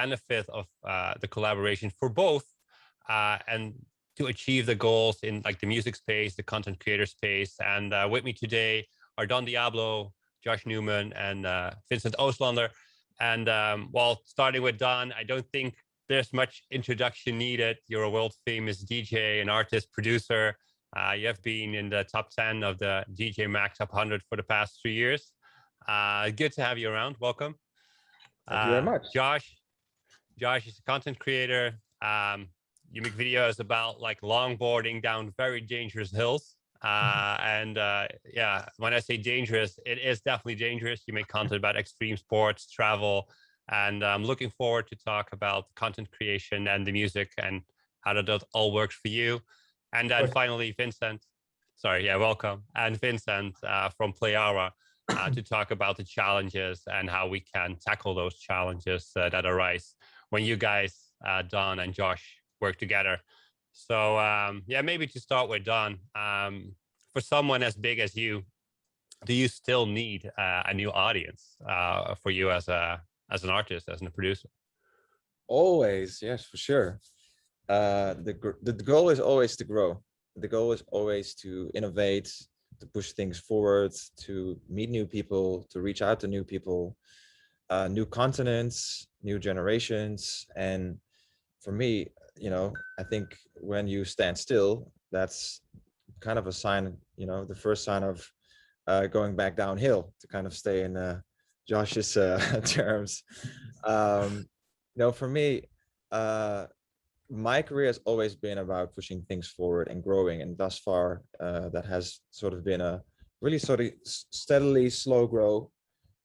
benefit of the collaboration for both, and to achieve the goals in like the music space, the content creator space. And with me today are Don Diablo, Josh Neuman, and Vincent Oostlander. And while starting with Don, I don't think there's much introduction needed. You're a world famous DJ, an artist, producer. You have been in the top 10 of the DJ Mag Top 100 for the past 3 years. Good to have you around. Welcome. Thank you very much. Josh is a content creator. You make videos about like longboarding down very dangerous hills. Yeah, when I say dangerous, it is definitely dangerous. You make content about extreme sports, travel, and I'm looking forward to talk about content creation and the music and how that all works for you. And then finally, Vincent. Welcome. And Vincent from Playara to talk about the challenges and how we can tackle those challenges that arise when you guys, Don and Josh, work together. So maybe to start with Don, for someone as big as you, do you still need a new audience for you as an artist, as a producer? Always, yes, for sure. The goal is always to grow. The goal is always to innovate, to push things forward, to meet new people, to reach out to new people, new continents, new generations. And for me, I think when you stand still, that's kind of a sign, the first sign of going back downhill, to kind of stay in Josh's terms. For me, my career has always been about pushing things forward and growing. And thus far, that has sort of been a really sort of steadily slow grow.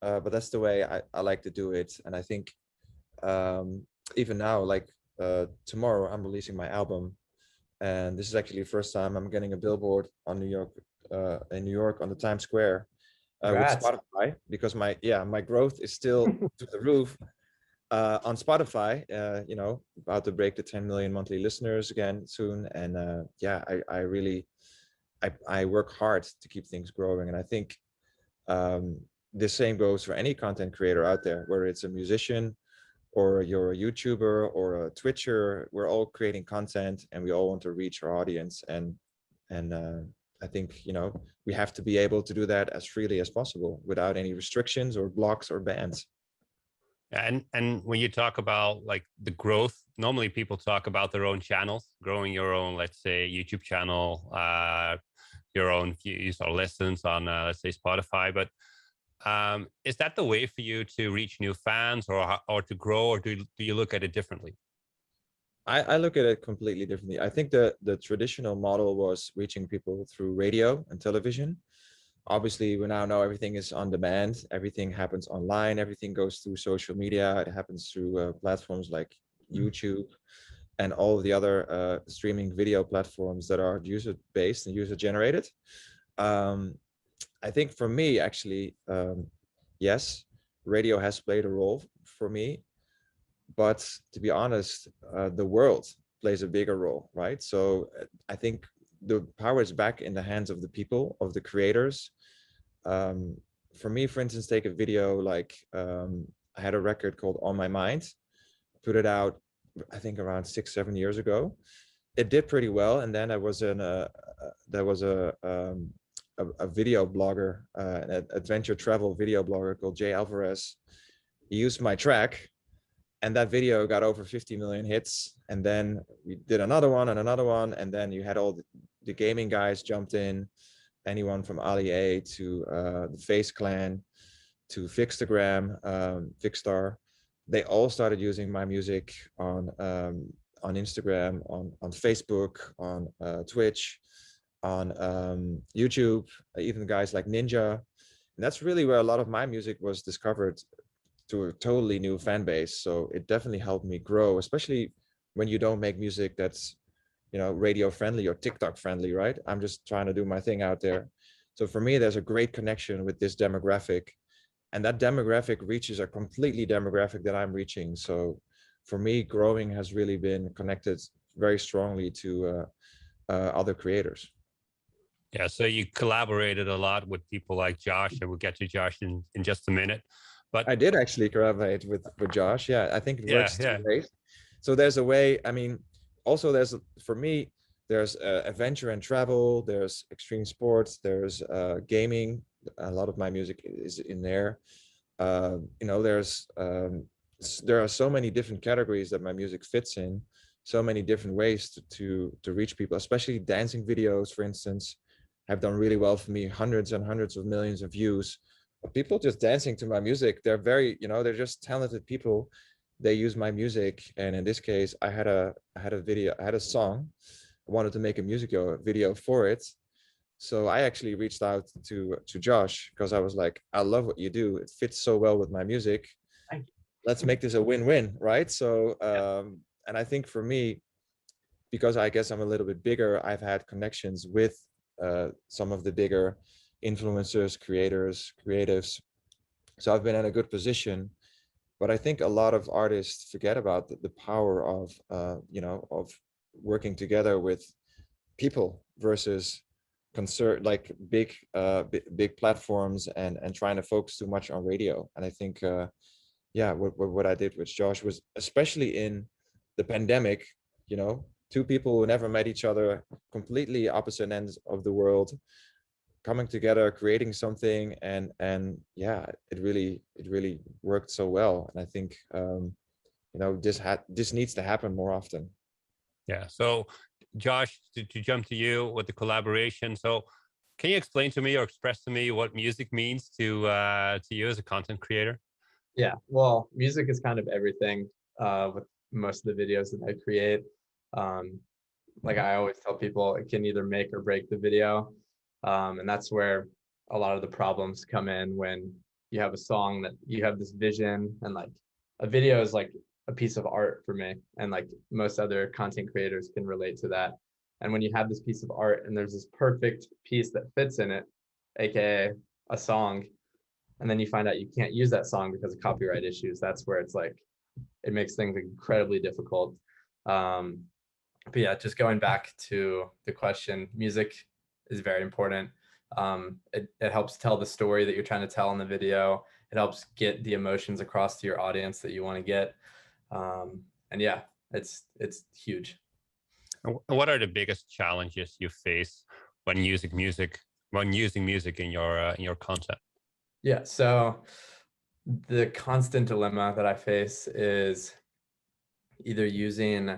But that's the way I like to do it. And I think even now, like, tomorrow I'm releasing my album, and this is actually the first time I'm getting a billboard on New York on the Times Square with Spotify, because my growth is still to the roof on Spotify. About to break the 10 million monthly listeners again soon, and I work hard to keep things growing. And I think the same goes for any content creator out there, whether it's a musician or you're a YouTuber or a Twitcher. We're all creating content and we all want to reach our audience. And I think, we have to be able to do that as freely as possible without any restrictions or blocks or bans. And when you talk about like the growth, normally people talk about their own channels, growing your own, let's say, YouTube channel, your own views or listens on, let's say, Spotify. But is that the way for you to reach new fans or to grow, or do you look at it differently? I look at it completely differently. I think the traditional model was reaching people through radio and television. Obviously, we now know everything is on demand. Everything happens online. Everything goes through social media. It happens through platforms like YouTube and all of the other streaming video platforms that are user-based and user-generated. I think for me, actually, yes, radio has played a role for me. But to be honest, the world plays a bigger role, right? So I think the power is back in the hands of the people, of the creators. For me, for instance, take a video like I had a record called On My Mind, put it out, I think around 6-7 years ago. It did pretty well, and then there was a video blogger, an adventure travel video blogger called Jay Alvarez. He used my track, and that video got over 50 million hits. And then we did another one, and then you had all the gaming guys jumped in, anyone from Ali A to the Face Clan to Fixtagram, Fixstar. They all started using my music on Instagram, on Facebook, on Twitch, on YouTube, even guys like Ninja. And that's really where a lot of my music was discovered, to a totally new fan base. So it definitely helped me grow, especially when you don't make music that's, radio friendly or TikTok friendly, right? I'm just trying to do my thing out there. So for me, there's a great connection with this demographic, and that demographic reaches a completely demographic that I'm reaching. So for me, growing has really been connected very strongly to other creators. Yeah, so you collaborated a lot with people like Josh, and we'll get to Josh in just a minute. But I did actually collaborate with Josh. Yeah, I think it yeah, works two yeah. ways. So there's a way. I mean, also there's for me there's adventure and travel. There's extreme sports. There's gaming. A lot of my music is in there. You know, there are so many different categories that my music fits in. So many different ways to reach people, especially dancing videos, for instance, have done really well for me. Hundreds and hundreds of millions of views. People just dancing to my music. They're very, you know, they're just talented people. They use my music, and in this case, I had a video, I had a song. I wanted to make a music video for it. So I actually reached out to Josh because I was like, I love what you do. It fits so well with my music. Thank Let's make this a win-win, right? So Yeah. and I think for me, because I guess I'm a little bit bigger, I've had connections with some of the bigger influencers, creators, creatives. So I've been in a good position. But I think a lot of artists forget about the power of, you know, of working together with people versus concert like big platforms and trying to focus too much on radio. And I think, yeah, what I did with Josh was, especially in the pandemic, you know, two people who never met each other, completely opposite ends of the world, coming together, creating something, and yeah, it really worked so well. And I think, you know, this needs to happen more often. Yeah. So, Josh, to jump to you with the collaboration. So, can you explain to me or express to me what music means to you as a content creator? Yeah, well, music is kind of everything with most of the videos that I create. Um, like I always tell people, it can either make or break the video. And that's where a lot of the problems come in when you have a song that you have this vision, and like a video is like a piece of art for me. And like most other content creators can relate to that. And when you have this piece of art and there's this perfect piece that fits in it, AKA a song, and then you find out you can't use that song because of copyright issues, that's where it's like, it makes things incredibly difficult. But yeah, just going back to the question, music is very important. It helps tell the story that you're trying to tell in the video. It helps get the emotions across to your audience that you want to get. And yeah, it's huge. What are the biggest challenges you face when using music in your content? Yeah, so the constant dilemma that I face is either using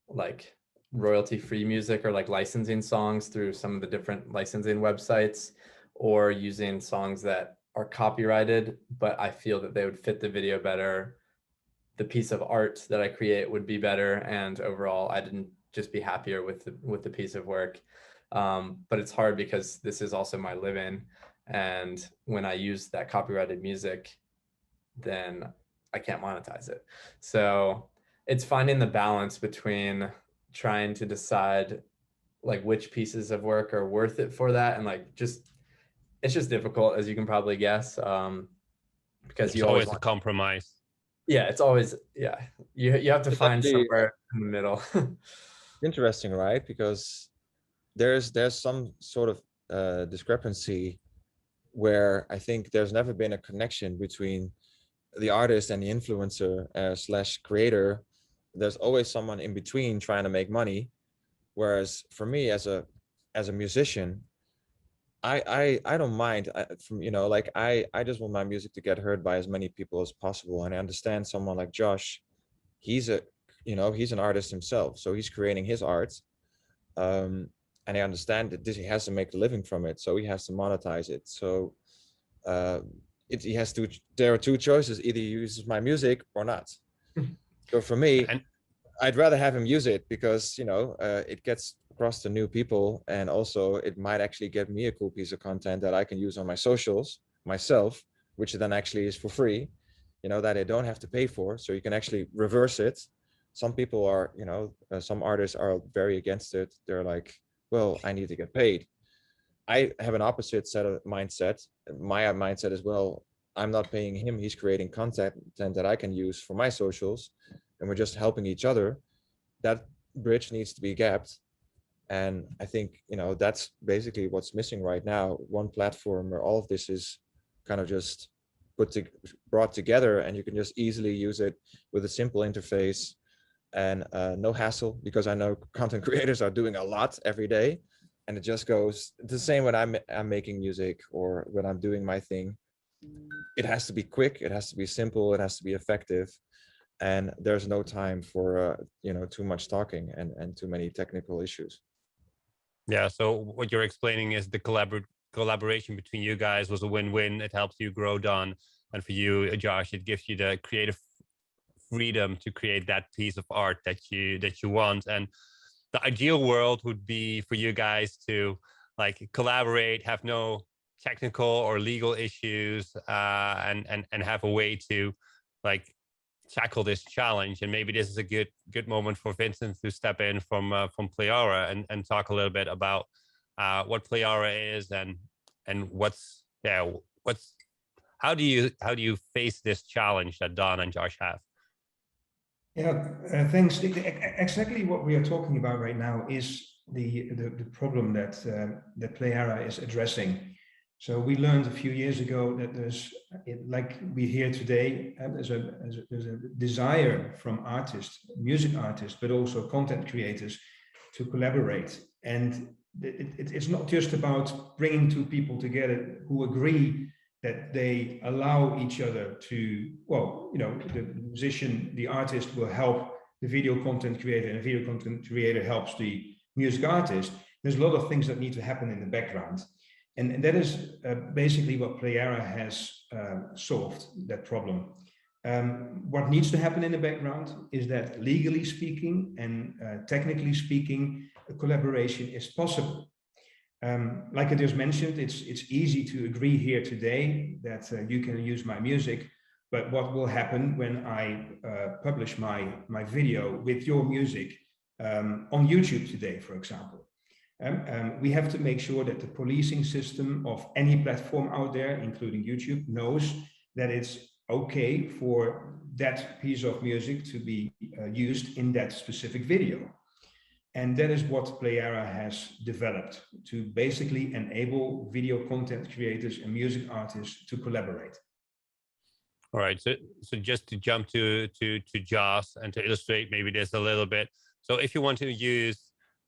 like royalty-free music or like licensing songs through some of the different licensing websites, or using songs that are copyrighted, but I feel that they would fit the video better. The piece of art that I create would be better, and overall, I didn't just be happier with the piece of work. But it's hard because this is also my living, and when I use that copyrighted music, then I can't monetize it. So it's finding the balance between trying to decide like which pieces of work are worth it for that, and like just it's just difficult, as you can probably guess, because It's you always always want, a compromise. yeah, it's always, yeah, you have to It's find actually somewhere in the middle. interesting, right? Because there's some sort of discrepancy where I think there's never been a connection between the artist and the influencer slash creator. There's always someone in between trying to make money. Whereas for me as a musician, I don't mind. From, you know, like I just want my music to get heard by as many people as possible. And I understand someone like Josh, he's a, you know, he's an artist himself, so he's creating his art. And I understand that this, he has to make a living from it, so he has to monetize it. So uh, he has to. There are two choices: either he uses my music or not. So for me, And I'd rather have him use it because, you know, it gets across to new people, and also it might actually get me a cool piece of content that I can use on my socials myself, which then actually is for free, you know, that I don't have to pay for. So you can actually reverse it. Some people are, you know, some artists are very against it. They're like, well, I need to get paid. I have an opposite set of mindset. My mindset as well. I'm not paying him. He's creating content that I can use for my socials, and we're just helping each other. That bridge needs to be gapped. And I think, you know, that's basically what's missing right now. One platform where all of this is kind of just brought together, and you can just easily use it with a simple interface and no hassle, because I know content creators are doing a lot every day, and it just goes the same when I'm making music or when I'm doing my thing. It has to be quick, it has to be simple, it has to be effective, and there's no time for too much talking and too many technical issues. Yeah, so what you're explaining is the collaboration between you guys was a win-win. It helps you grow, Don, and for you, Josh, it gives you the creative freedom to create that piece of art that you want. And the ideal world would be for you guys to like collaborate, have no technical or legal issues, and have a way to like tackle this challenge. And maybe this is a good moment for Vincent to step in from Playara and talk a little bit about what Playara is and what's how do you face this challenge that Don and Josh have? Yeah, thanks. Exactly what we are talking about right now is the problem that that Playara is addressing. So we learned a few years ago that like we hear today, there's a desire from artists, music artists, but also content creators to collaborate. And it's not just about bringing two people together who agree that they allow each other to, well, the musician, the artist will help the video content creator, and the video content creator helps the music artist. There's a lot of things that need to happen in the background. And that is basically what Playara has solved, that problem. What needs to happen in the background is that legally speaking and technically speaking, a collaboration is possible. Like I just mentioned, it's easy to agree here today that you can use my music, but what will happen when I publish my video with your music on YouTube today, for example? We have to make sure that the policing system of any platform out there, including YouTube, knows that it's okay for that piece of music to be used in that specific video. And that is what Playara has developed to basically enable video content creators and music artists to collaborate. All right, so just to jump to Josh and to illustrate maybe this a little bit. So if you want to use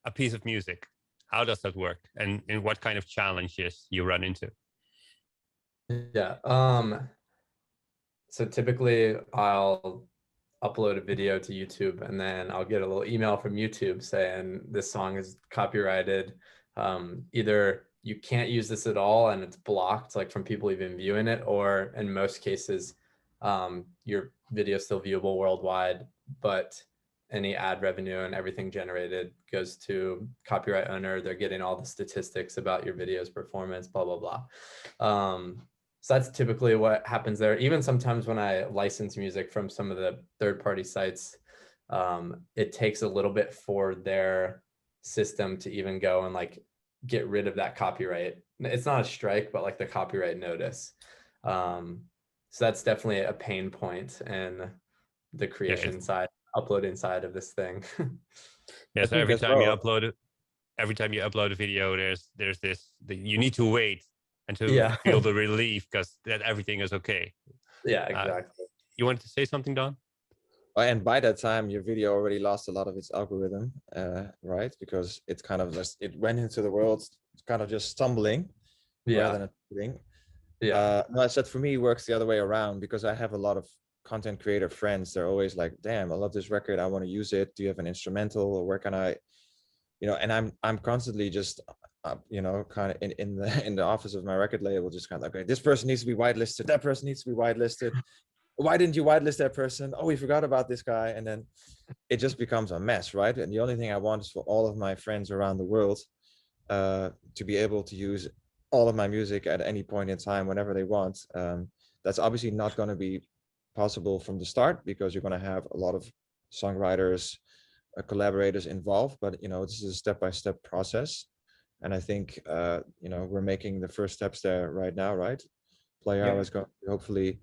a piece of music, how does that work, and what kind of challenges you run into? Yeah. So typically I'll upload a video to YouTube, and then I'll get a little email from YouTube saying this song is copyrighted. Either you can't use this at all and it's blocked, like from people even viewing it, or in most cases, your video is still viewable worldwide, but any ad revenue and everything generated goes to copyright owner. They're getting all the statistics about your video's performance, blah, blah, blah. So that's typically what happens there. Even sometimes when I license music from some of the third-party sites, it takes a little bit for their system to even go and like get rid of that copyright. It's not a strike, but like the copyright notice. So that's definitely a pain point in the creation side, uploading side of this thing. Yeah, so every time you upload a video, there's this, you need to wait and to feel the relief because that everything is okay. Yeah, exactly. You wanted to say something, Don? And by that time, your video already lost a lot of its algorithm, right? Because it's kind of just, it went into the world kind of just stumbling rather than appearing. No, I said for me, it works the other way around, because I have a lot of content creator friends. They're always like, damn, I love this record, I want to use it. Do you have an instrumental, or where can I, and I'm constantly just kind of in the office of my record label, just kind of like, okay, this person needs to be whitelisted, that person needs to be whitelisted. Why didn't you whitelist that person? Oh, we forgot about this guy. And then it just becomes a mess, right? And the only thing I want is for all of my friends around the world to be able to use all of my music at any point in time, whenever they want. That's obviously not going to be possible from the start, because you're going to have a lot of songwriters, collaborators involved, but this is a step-by-step process. And I think we're making the first steps there right now, right? Playara is going to hopefully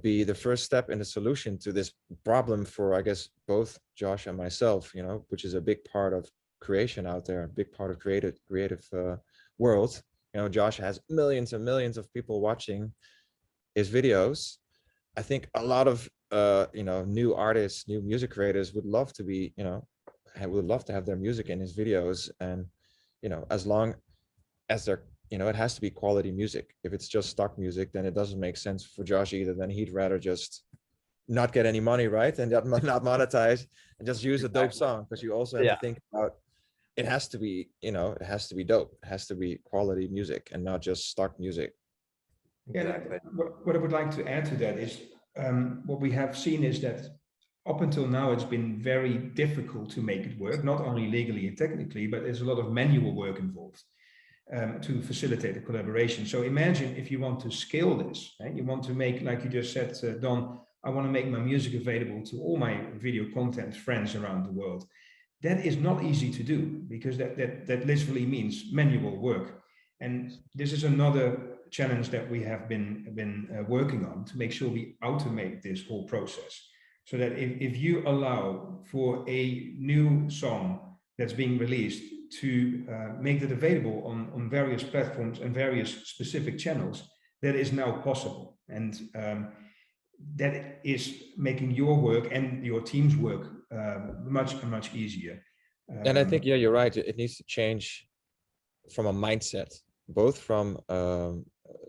be the first step in the solution to this problem for, I guess, both Josh and myself, which is a big part of creation out there, a big part of creative world. Josh has millions and millions of people watching, his videos, I think a lot of new artists, new music creators would love to be, would love to have their music in his videos. And as long as they're, it has to be quality music. If it's just stock music, then it doesn't make sense for Josh either. Then he'd rather just not get any money, right, and not monetize, and just use a dope song. Because you also have to think about, it has to be, it has to be dope. It has to be quality music and not just stock music. Exactly. What I would like to add to that is what we have seen is that up until now, it's been very difficult to make it work, not only legally and technically, but there's a lot of manual work involved to facilitate the collaboration. So imagine if you want to scale this, you want to make, like you just said, Don, I want to make my music available to all my video content friends around the world. That is not easy to do, because that literally means manual work. And this is another challenge that we have been working on, to make sure we automate this whole process. So that if you allow for a new song that's being released to make it available on various platforms and various specific channels, that is now possible. And that is making your work and your team's work much easier. And I think, yeah, you're right. It needs to change from a mindset, both from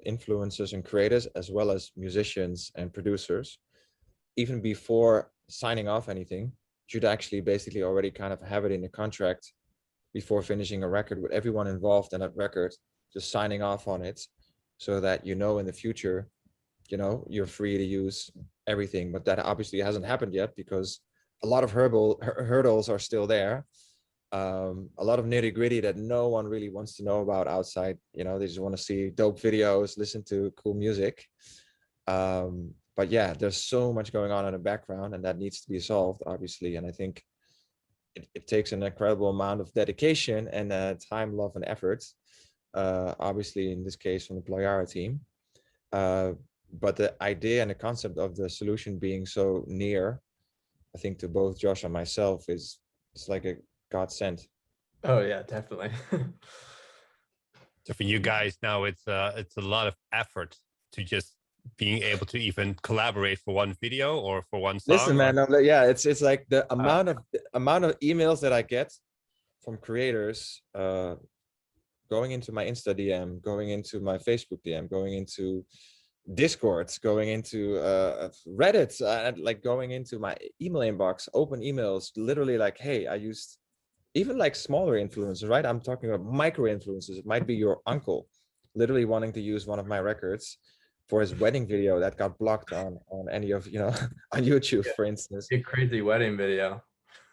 influencers and creators, as well as musicians and producers. Even before signing off anything, should actually basically already kind of have it in the contract before finishing a record, with everyone involved in that record just signing off on it, so that in the future, you're free to use everything. But that obviously hasn't happened yet, because a lot of hurdles are still there. A lot of nitty gritty that no one really wants to know about outside. They just want to see dope videos, listen to cool music. But yeah, there's so much going on in the background, and that needs to be solved, obviously. And I think it takes an incredible amount of dedication and time, love, and effort. Obviously, in this case, from the Playara team. But the idea and the concept of the solution being so near, I think, to both Josh and myself, it's like a godsend. Oh yeah, definitely. So for you guys now, it's a lot of effort to just being able to even collaborate for one video or for one song. Listen, man, yeah, it's like the amount of emails that I get from creators going into my Insta DM, going into my Facebook DM, going into Discords, going into Reddit, like going into my email inbox, open emails, literally like, hey, I used, even like smaller influencers, right? I'm talking about micro influencers. It might be your uncle literally wanting to use one of my records for his wedding video that got blocked on any of, on YouTube, for instance. A crazy wedding video.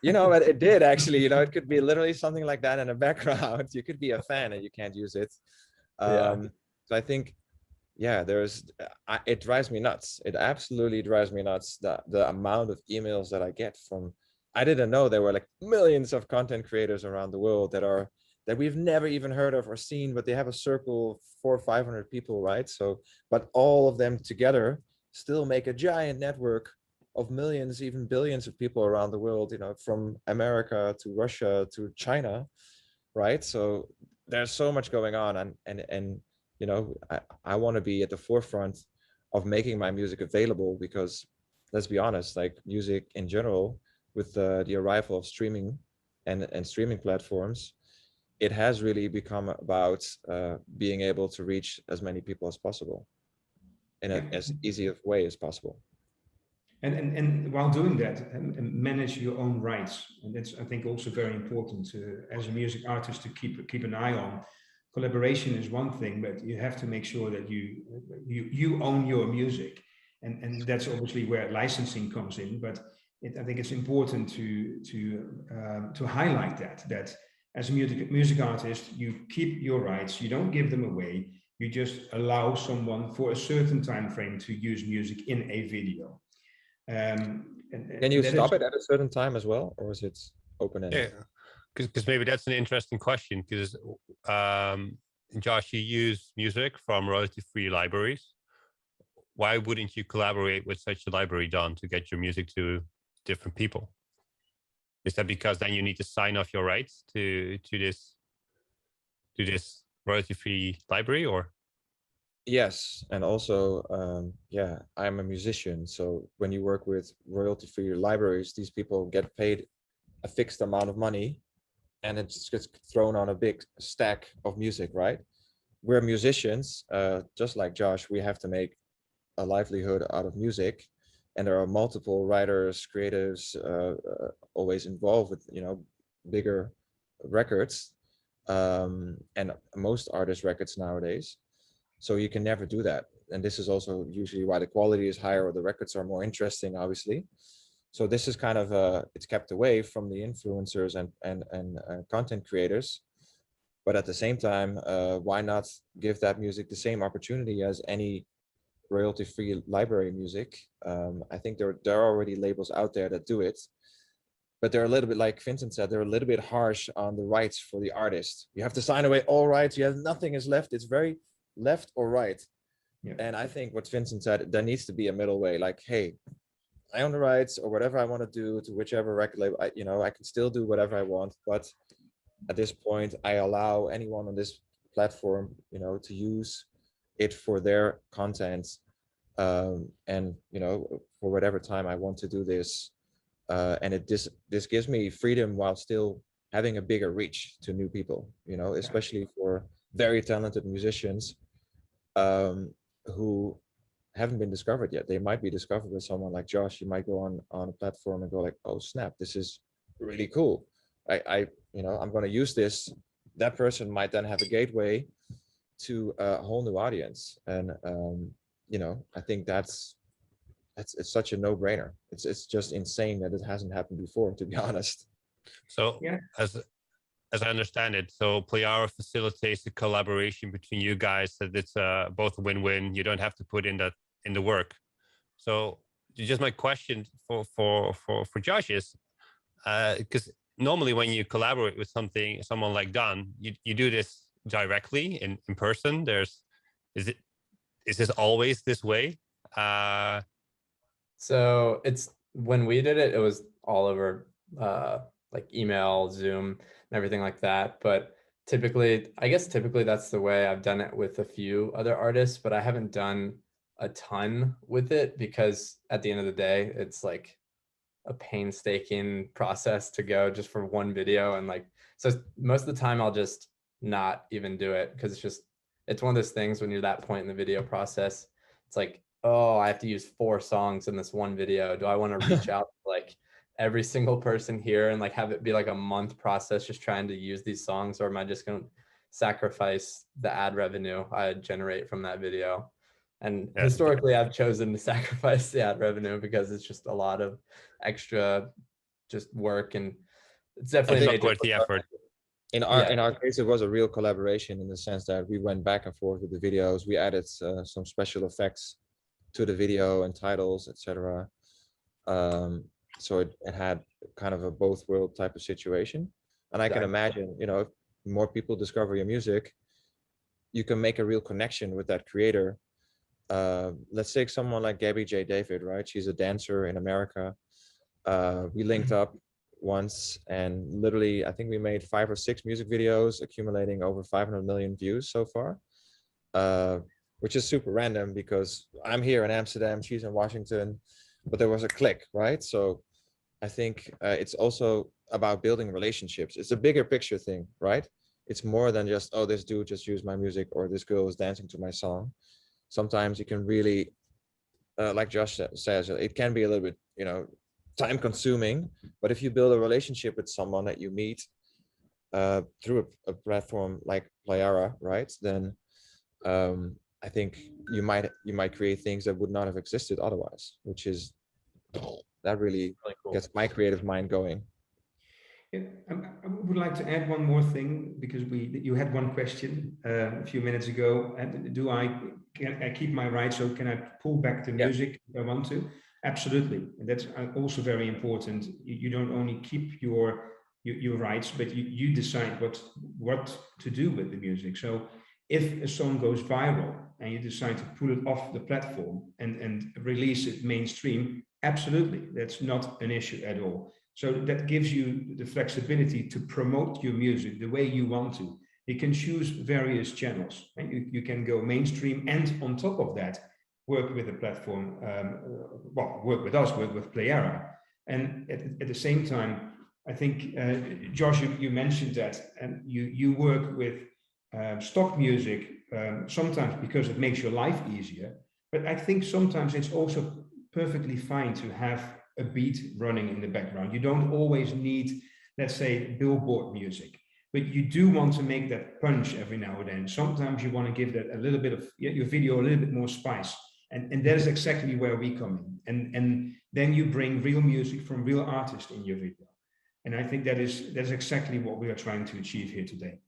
But it did actually, it could be literally something like that in the background. You could be a fan and you can't use it. So I think, yeah, it drives me nuts. It absolutely drives me nuts, the amount of emails that I get from, I didn't know there were like millions of content creators around the world that we've never even heard of or seen, but they have a circle of 400 or 500 people, right? So, but all of them together still make a giant network of millions, even billions of people around the world, from America to Russia to China, right? So there's so much going on, and I want to be at the forefront of making my music available, because let's be honest, like music in general, with the arrival of streaming and streaming platforms, it has really become about being able to reach as many people as possible in as easy a way as possible. And while doing that, and manage your own rights. And that's, I think, also very important as a music artist to keep an eye on. Collaboration is one thing, but you have to make sure that you own your music. And that's obviously where licensing comes in. But I think it's important to highlight that as a music artist, you keep your rights, you don't give them away, you just allow someone for a certain time frame to use music in a video. Can you stop it at a certain time as well, or is it open-ended? Yeah, because maybe that's an interesting question, because Josh, you use music from royalty-free libraries. Why wouldn't you collaborate with such a library, Don, to get your music to different people? Is that because then you need to sign off your rights to this royalty-free library, or? Yes, and also, yeah, I'm a musician. So when you work with royalty-free libraries, these people get paid a fixed amount of money, and it just gets thrown on a big stack of music, right? We're musicians, just like Josh. We have to make a livelihood out of music, and there are multiple writers, creatives, always involved with bigger records, and most artist records nowadays. So you can never do that. And this is also usually why the quality is higher or the records are more interesting, obviously. So this is kind of it's kept away from the influencers and content creators. But at the same time, why not give that music the same opportunity as any royalty-free library music? I think there are already labels out there that do it, but they're a little bit, like Vincent said, they're a little bit harsh on the rights for the artist. You have to sign away all rights. You have nothing is left. It's very left or right. Yeah. And I think what Vincent said, there needs to be a middle way. Like, hey, I own the rights, or whatever I want to do to whichever record label. I can still do whatever I want, but at this point, I allow anyone on this platform, to use it for their content, and for whatever time I want to do this. And this gives me freedom while still having a bigger reach to new people, especially for very talented musicians, who haven't been discovered yet. They might be discovered with someone like Josh. You might go on a platform and go like, oh snap, this is really cool. I'm going to use this. That person might then have a gateway to a whole new audience. And I think it's such a no-brainer. It's just insane that it hasn't happened before, to be honest. So Yeah. As I understand it, so Playara facilitates the collaboration between you guys, that it's both a win-win. You don't have to put in the work. So just my question for Josh is, because normally when you collaborate with someone like Don, you do this directly in person. Is this always this way? So it's, when we did it, it was all over like email, Zoom, and everything like that. But I guess typically that's the way I've done it with a few other artists, but I haven't done a ton with it because at the end of the day, it's like a painstaking process to go just for one video. And like, so most of the time I'll just not even do it because it's one of those things when you're that point in the video process, it's like, oh, I have to use 4 songs in this one video. Do I want to reach out to like every single person here and like have it be like a month process just trying to use these songs? Or am I just going to sacrifice the ad revenue I generate from that video? And historically, I've chosen to sacrifice the ad revenue because it's just a lot of extra just work, and it's definitely not worth the effort. In our case, it was a real collaboration in the sense that we went back and forth with the videos. We added some special effects to the video and titles, etc. So it had kind of a both world type of situation. And I can imagine, if more people discover your music, you can make a real connection with that creator. Let's take someone like Gabby J. David, right? She's a dancer in America. We linked up once, and literally I think we made 5 or 6 music videos accumulating over 500 million views so far, which is super random because I'm here in Amsterdam, she's in Washington, but there was a click, right? So I think it's also about building relationships. It's a bigger picture thing, right? It's more than just, oh, this dude just used my music, or this girl is dancing to my song. Sometimes you can really, like Josh says, it can be a little bit, time consuming, but if you build a relationship with someone that you meet through a platform like Playara, right, then I think you might create things that would not have existed otherwise, which is, that really cool. Gets my creative mind going. Yeah, I would like to add one more thing, because you had one question a few minutes ago. And can I keep my rights? So can I pull back the music if I want to? Absolutely. And that's also very important. You don't only keep your rights, but you decide what to do with the music. So if a song goes viral and you decide to pull it off the platform and release it mainstream, absolutely, that's not an issue at all. So that gives you the flexibility to promote your music the way you want to. You can choose various channels, and you can go mainstream, and on top of that, work with a platform, well, work with us, work with Playara. And at the same time, I think, Josh, you mentioned that, and you work with stock music, sometimes because it makes your life easier, but I think sometimes it's also perfectly fine to have a beat running in the background. You don't always need, let's say, billboard music, but you do want to make that punch every now and then. Sometimes you want to give that a little bit of your video a little bit more spice. And that is exactly where we come in. And then you bring real music from real artists in your video. And I think that's exactly what we are trying to achieve here today.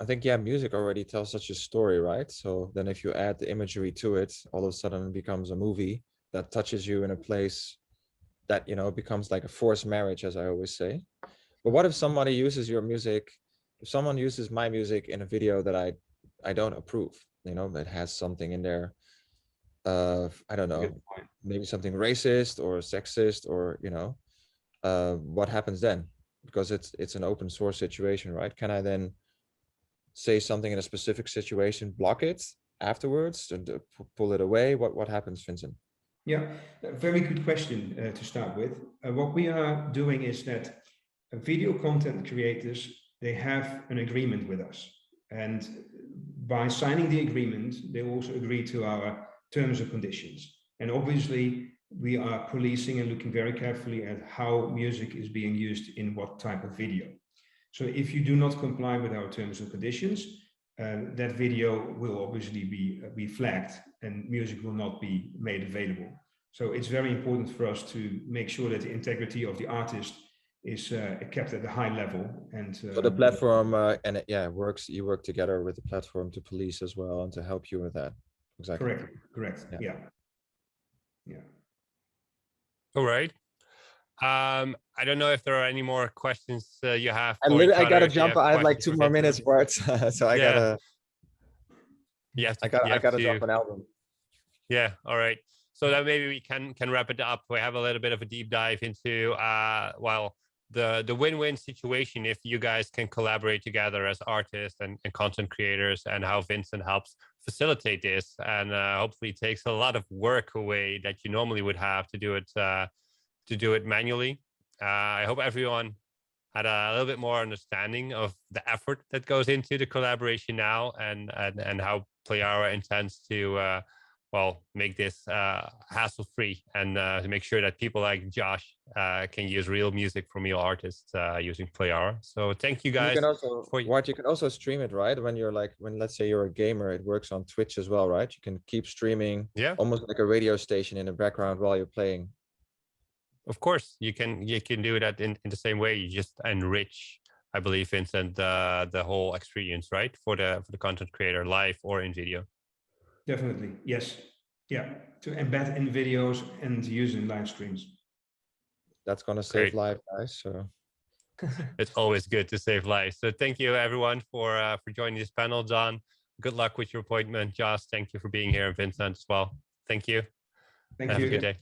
I think, yeah, music already tells such a story, right? So then if you add the imagery to it, all of a sudden it becomes a movie that touches you in a place that, you know, becomes like a forced marriage, as I always say. But what if somebody uses your music, if someone uses my music in a video that I don't approve, you know, that has something in there, I don't know, maybe something racist or sexist, or, you know, what happens then? Because it's an open source situation, right? Can I then say something in a specific situation, block it afterwards, and pull it away? What happens, Vincent? Yeah, a very good question to start with. What we are doing is that video content creators, they have an agreement with us. And by signing the agreement, they also agree to our terms and conditions. And obviously, we are policing and looking very carefully at how music is being used in what type of video. So if you do not comply with our terms and conditions, that video will obviously be flagged and music will not be made available. So it's very important for us to make sure that the integrity of the artist is kept at a high level. And so the platform and yeah, works. You work together with the platform to police as well and to help you with that. Exactly. Correct. Yeah. All right. I don't know if there are any more questions you have. I gotta jump. I have like 2 more minutes, Bart. So I gotta. I gotta drop an album. Yeah. All right. So that maybe we can wrap it up. We have a little bit of a deep dive into the win-win situation if you guys can collaborate together as artists and content creators, and how Vincent helps facilitate this, and hopefully takes a lot of work away that you normally would have to do it manually. I hope everyone had a little bit more understanding of the effort that goes into the collaboration now, and how Playara intends to make this hassle-free, and to make sure that people like Josh can use real music from real artists using Playara. So thank you guys. You can also stream it, right? When let's say you're a gamer, it works on Twitch as well, right? You can keep streaming, almost like a radio station in the background while you're playing. Of course, you can do that in the same way. You just enrich, I believe, Vincent, the whole experience, right, for the content creator, live or in video. Definitely, yes, yeah. To embed in videos and use in live streams. That's gonna save lives, guys. So it's always good to save lives. So thank you everyone for joining this panel. John, good luck with your appointment. Josh, thank you for being here, and Vincent as well. Thank you. Thank you. Have a good day.